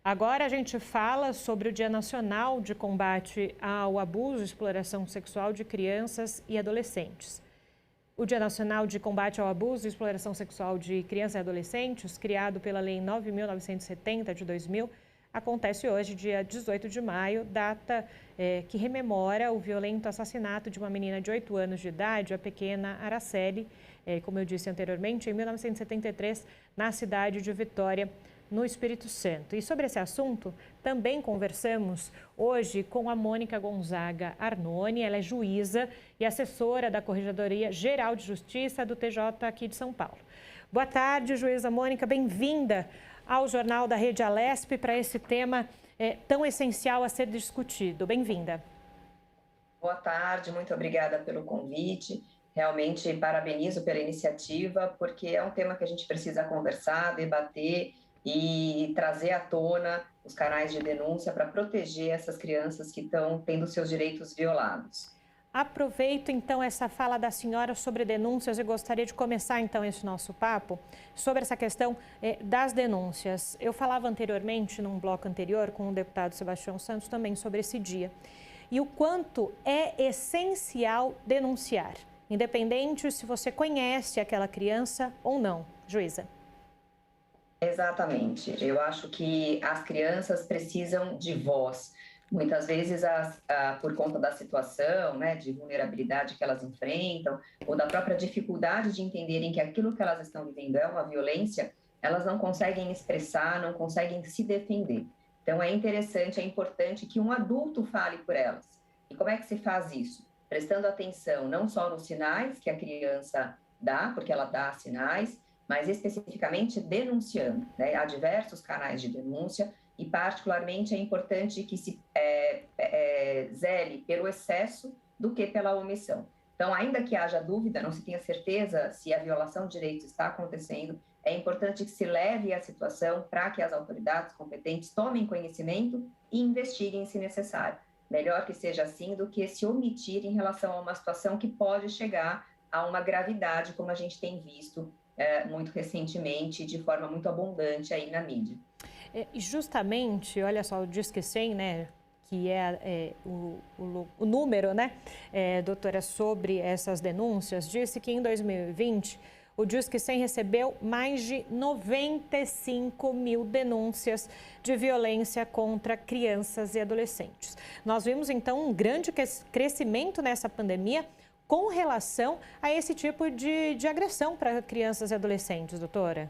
Agora a gente fala sobre o Dia Nacional de Combate ao Abuso e Exploração Sexual de Crianças e Adolescentes. O Dia Nacional de Combate ao Abuso e Exploração Sexual de Crianças e Adolescentes, criado pela Lei 9.970 de 2000, acontece hoje, dia 18 de maio, data que rememora o violento assassinato de uma menina de 8 anos de idade, a pequena Araceli, como eu disse anteriormente, em 1973, na cidade de Vitória, no Espírito Santo. E sobre esse assunto, também conversamos hoje com a Mônica Gonzaga Arnone. Ela é juíza e assessora da Corregedoria Geral de Justiça do TJ aqui de São Paulo. Boa tarde, juíza Mônica, bem-vinda ao Jornal da Rede Alesp para esse tema tão essencial a ser discutido. Bem-vinda. Boa tarde, muito obrigada pelo convite. Realmente parabenizo pela iniciativa, porque é um tema que a gente precisa conversar, debater e trazer à tona os canais de denúncia para proteger essas crianças que estão tendo seus direitos violados. Aproveito então essa fala da senhora sobre denúncias e gostaria de começar então esse nosso papo sobre essa questão das denúncias. Eu falava anteriormente, num bloco anterior, com o deputado Sebastião Santos, também sobre esse dia. E o quanto é essencial denunciar, independente se você conhece aquela criança ou não. Juíza. Exatamente. Eu acho que as crianças precisam de voz. Muitas vezes, por conta da situação, né, de vulnerabilidade que elas enfrentam, ou da própria dificuldade de entenderem que aquilo que elas estão vivendo é uma violência, elas não conseguem expressar, não conseguem se defender. Então, é interessante, é importante que um adulto fale por elas. E como é que se faz isso? Prestando atenção não só nos sinais que a criança dá, porque ela dá sinais, mas especificamente denunciando, né? Há diversos canais de denúncia e particularmente é importante que se zele pelo excesso do que pela omissão. Então, ainda que haja dúvida, não se tenha certeza se a violação de direitos está acontecendo, é importante que se leve a situação para que as autoridades competentes tomem conhecimento e investiguem se necessário. Melhor que seja assim do que se omitir em relação a uma situação que pode chegar a uma gravidade, como a gente tem visto muito recentemente, de forma muito abundante aí na mídia. Justamente, olha só, o Disque 100, né, que o número, né, doutora, sobre essas denúncias, disse que em 2020 o Disque 100 recebeu mais de 95 mil denúncias de violência contra crianças e adolescentes. Nós vimos, então, um grande crescimento nessa pandemia com relação a esse tipo de agressão para crianças e adolescentes, doutora.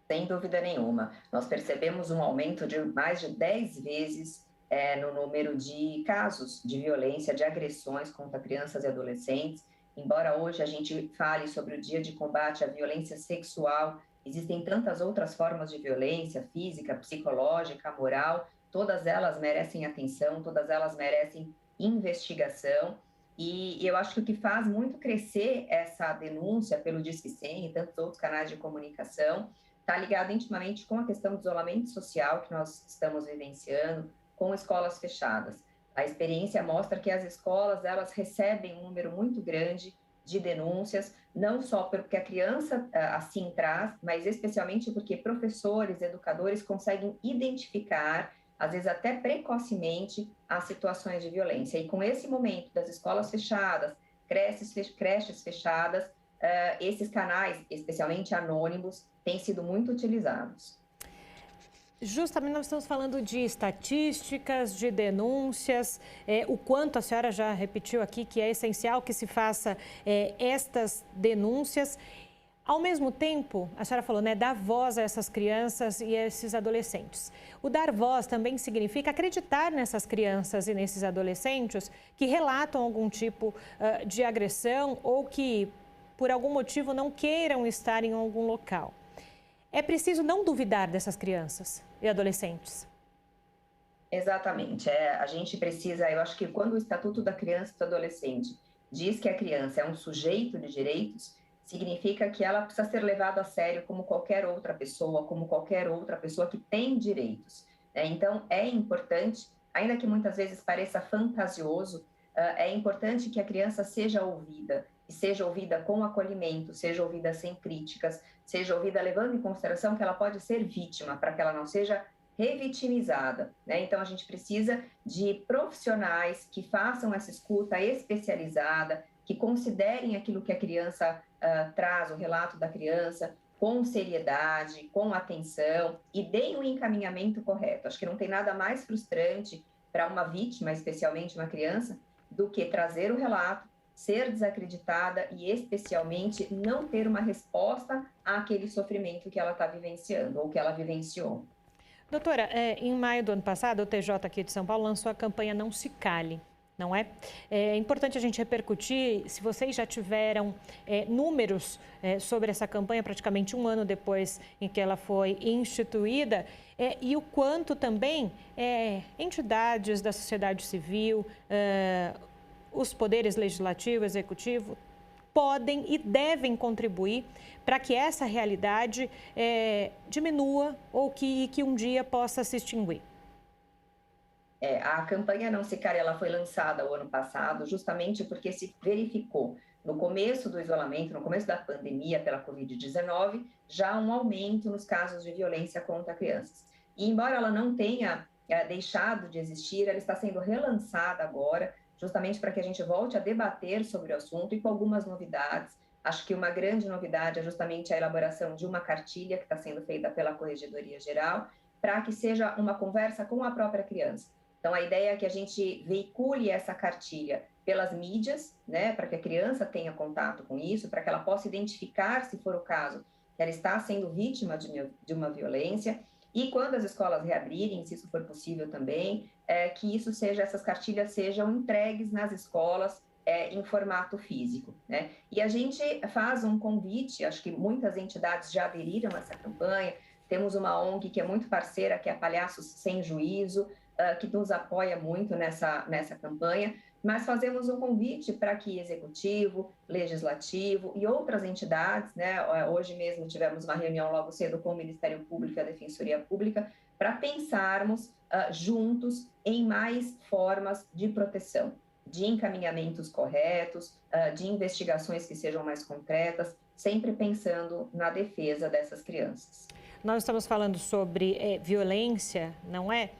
Sem dúvida nenhuma. Nós percebemos um aumento de mais de 10 vezes no número de casos de violência, de agressões contra crianças e adolescentes. Embora hoje a gente fale sobre o Dia de Combate à Violência Sexual, existem tantas outras formas de violência física, psicológica, moral, todas elas merecem atenção, todas elas merecem investigação. E eu acho que o que faz muito crescer essa denúncia pelo Disque 100 e tantos outros canais de comunicação está ligado intimamente com a questão do isolamento social que nós estamos vivenciando, com escolas fechadas. A experiência mostra que as escolas, elas recebem um número muito grande de denúncias, não só porque a criança assim traz, mas especialmente porque professores, educadores conseguem identificar, às vezes até precocemente, as situações de violência. E com esse momento das escolas fechadas, creches fechadas, esses canais, especialmente anônimos, têm sido muito utilizados. Justamente nós estamos falando de estatísticas, de denúncias, o quanto a senhora já repetiu aqui que é essencial que se faça estas denúncias. Ao mesmo tempo, a senhora falou, né, dar voz a essas crianças e a esses adolescentes. O dar voz também significa acreditar nessas crianças e nesses adolescentes que relatam algum tipo de agressão ou que, por algum motivo, não queiram estar em algum local. É preciso não duvidar dessas crianças e adolescentes. Exatamente. A gente precisa, eu acho que quando o Estatuto da Criança e do Adolescente diz que a criança é um sujeito de direitos, significa que ela precisa ser levada a sério como qualquer outra pessoa que tem direitos. Então, é importante, ainda que muitas vezes pareça fantasioso, é importante que a criança seja ouvida, e seja ouvida com acolhimento, seja ouvida sem críticas, seja ouvida levando em consideração que ela pode ser vítima, para que ela não seja revitimizada, né? Então, a gente precisa de profissionais que façam essa escuta especializada, que considerem aquilo que a criança traz, o relato da criança, com seriedade, com atenção e deem o encaminhamento correto. Acho que não tem nada mais frustrante para uma vítima, especialmente uma criança, do que trazer o relato, ser desacreditada e, especialmente, não ter uma resposta àquele sofrimento que ela está vivenciando ou que ela vivenciou. Doutora, em maio do ano passado, o TJ aqui de São Paulo lançou a campanha Não Se Cale, não é? É importante a gente repercutir, se vocês já tiveram números sobre essa campanha, praticamente um ano depois em que ela foi instituída, e o quanto também entidades da sociedade civil, os poderes legislativo, executivo, podem e devem contribuir para que essa realidade diminua ou que um dia possa se extinguir. A campanha Não Se Cale, ela foi lançada o ano passado justamente porque se verificou no começo do isolamento, no começo da pandemia pela Covid-19, já um aumento nos casos de violência contra crianças. E embora ela não tenha deixado de existir, ela está sendo relançada agora, justamente para que a gente volte a debater sobre o assunto e com algumas novidades. Acho que uma grande novidade é justamente a elaboração de uma cartilha que está sendo feita pela Corregedoria Geral, para que seja uma conversa com a própria criança. Então, a ideia é que a gente veicule essa cartilha pelas mídias, né, para que a criança tenha contato com isso, para que ela possa identificar, se for o caso, que ela está sendo vítima de uma violência, e quando as escolas reabrirem, se isso for possível também, que essas cartilhas sejam entregues nas escolas em formato físico, né? E a gente faz um convite, acho que muitas entidades já aderiram a essa campanha, temos uma ONG que é muito parceira, que é a Palhaços Sem Juízo, que nos apoia muito nessa campanha, mas fazemos um convite para que executivo, legislativo e outras entidades, né? Hoje mesmo tivemos uma reunião logo cedo com o Ministério Público e a Defensoria Pública para pensarmos juntos em mais formas de proteção, de encaminhamentos corretos, de investigações que sejam mais concretas, sempre pensando na defesa dessas crianças. Nós estamos falando sobre violência, não é?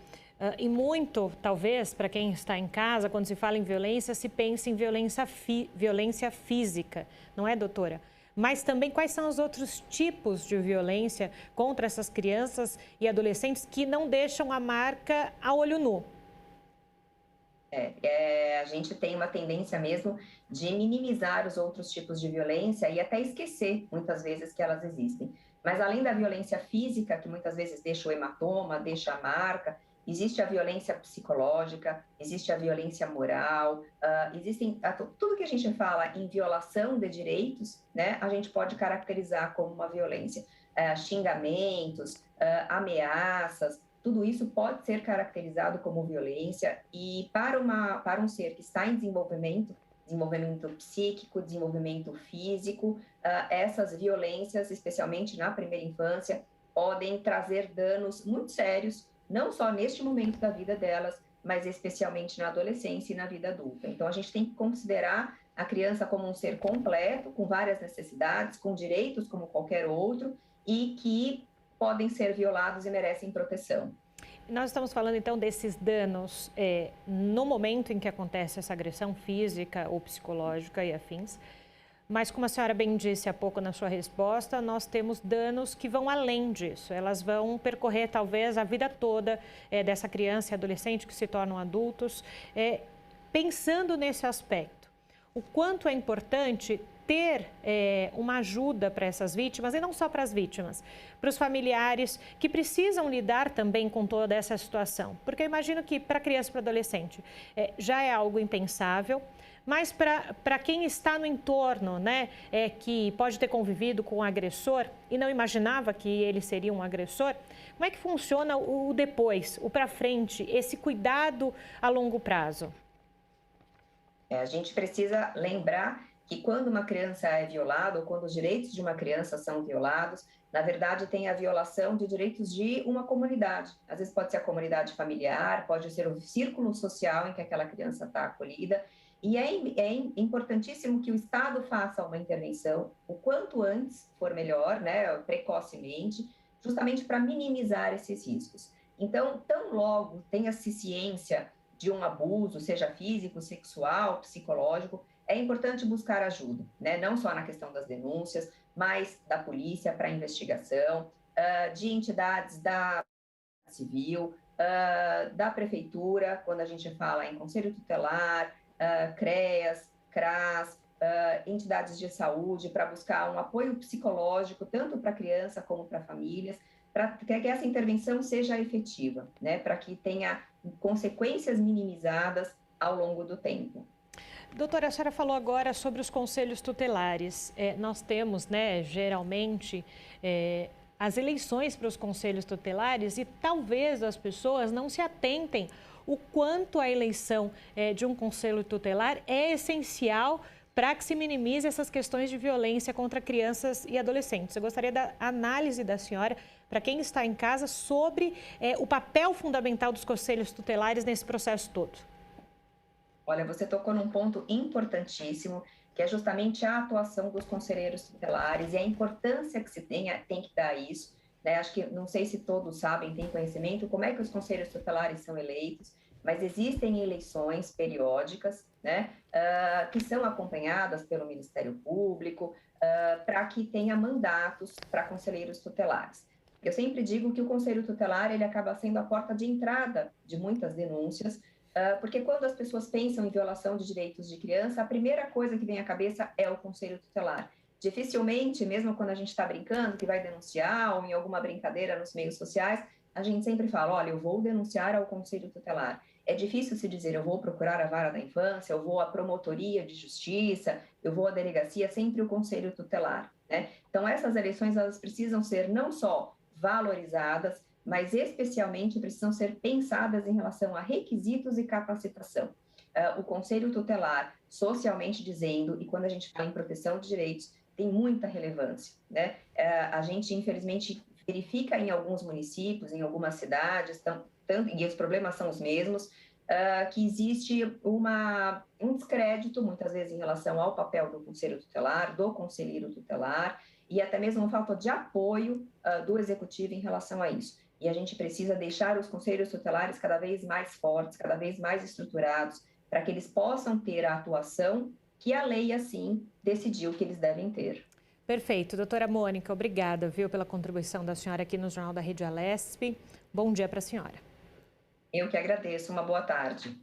E muito, talvez, para quem está em casa, quando se fala em violência, se pensa em violência física, não é, doutora? Mas também quais são os outros tipos de violência contra essas crianças e adolescentes que não deixam a marca a olho nu? A gente tem uma tendência mesmo de minimizar os outros tipos de violência e até esquecer, muitas vezes, que elas existem. Mas além da violência física, que muitas vezes deixa o hematoma, deixa a marca, existe a violência psicológica, existe a violência moral, tudo que a gente fala em violação de direitos, né, a gente pode caracterizar como uma violência. Xingamentos, ameaças, tudo isso pode ser caracterizado como violência e para um ser que está em desenvolvimento psíquico, desenvolvimento físico, essas violências, especialmente na primeira infância, podem trazer danos muito sérios, não só neste momento da vida delas, mas especialmente na adolescência e na vida adulta. Então, a gente tem que considerar a criança como um ser completo, com várias necessidades, com direitos como qualquer outro, e que podem ser violados e merecem proteção. Nós estamos falando, então, desses danos no momento em que acontece essa agressão física ou psicológica e afins. Mas, como a senhora bem disse há pouco na sua resposta, nós temos danos que vão além disso. Elas vão percorrer, talvez, a vida toda dessa criança e adolescente que se tornam adultos. Pensando nesse aspecto, o quanto é importante ter uma ajuda para essas vítimas, e não só para as vítimas, para os familiares que precisam lidar também com toda essa situação. Porque eu imagino que para criança e para adolescente já é algo impensável, mas para quem está no entorno, né, que pode ter convivido com o agressor e não imaginava que ele seria um agressor, como é que funciona o depois, o para frente, esse cuidado a longo prazo? A gente precisa lembrar que quando uma criança é violada ou quando os direitos de uma criança são violados, na verdade tem a violação de direitos de uma comunidade. Às vezes pode ser a comunidade familiar, pode ser o círculo social em que aquela criança está acolhida. E é importantíssimo que o Estado faça uma intervenção o quanto antes for melhor, né, precocemente, justamente para minimizar esses riscos. Então, tão logo tenha-se ciência de um abuso, seja físico, sexual, psicológico, é importante buscar ajuda, né? Não só na questão das denúncias, mas da polícia para investigação, de entidades da civil, da prefeitura, quando a gente fala em conselho tutelar, CREAS, CRAS, entidades de saúde, para buscar um apoio psicológico, tanto para a criança como para famílias, para que essa intervenção seja efetiva, né? Para que tenha consequências minimizadas ao longo do tempo. Doutora, a senhora falou agora sobre os conselhos tutelares. Nós temos, né, geralmente, as eleições para os conselhos tutelares e talvez as pessoas não se atentem o quanto a eleição de um conselho tutelar é essencial para que se minimize essas questões de violência contra crianças e adolescentes. Eu gostaria da análise da senhora, para quem está em casa, sobre o papel fundamental dos conselhos tutelares nesse processo todo. Olha, você tocou num ponto importantíssimo, que é justamente a atuação dos conselheiros tutelares e a importância que se tem que dar a isso, né? Acho que, não sei se todos sabem, têm conhecimento, como é que os conselhos tutelares são eleitos, mas existem eleições periódicas, né, que são acompanhadas pelo Ministério Público, para que tenha mandatos para conselheiros tutelares. Eu sempre digo que o conselho tutelar, ele acaba sendo a porta de entrada de muitas denúncias, porque quando as pessoas pensam em violação de direitos de criança, a primeira coisa que vem à cabeça é o conselho tutelar. Dificilmente, mesmo quando a gente está brincando que vai denunciar ou em alguma brincadeira nos meios sociais, a gente sempre fala, olha, eu vou denunciar ao conselho tutelar. É difícil se dizer, eu vou procurar a vara da infância, eu vou à promotoria de justiça, eu vou à delegacia, sempre o conselho tutelar, né? Então, essas eleições, elas precisam ser não só valorizadas, mas especialmente precisam ser pensadas em relação a requisitos e capacitação. O Conselho Tutelar, socialmente dizendo, e quando a gente fala em proteção de direitos, tem muita relevância, né? A gente, infelizmente, verifica em alguns municípios, em algumas cidades, e os problemas são os mesmos, que existe um descrédito, muitas vezes, em relação ao papel do Conselho Tutelar, do conselheiro tutelar, e até mesmo uma falta de apoio do Executivo em relação a isso. E a gente precisa deixar os conselhos tutelares cada vez mais fortes, cada vez mais estruturados, para que eles possam ter a atuação que a lei, assim, decidiu que eles devem ter. Perfeito. Doutora Mônica, obrigada, viu, pela contribuição da senhora aqui no Jornal da Rede Alesp. Bom dia para a senhora. Eu que agradeço. Uma boa tarde.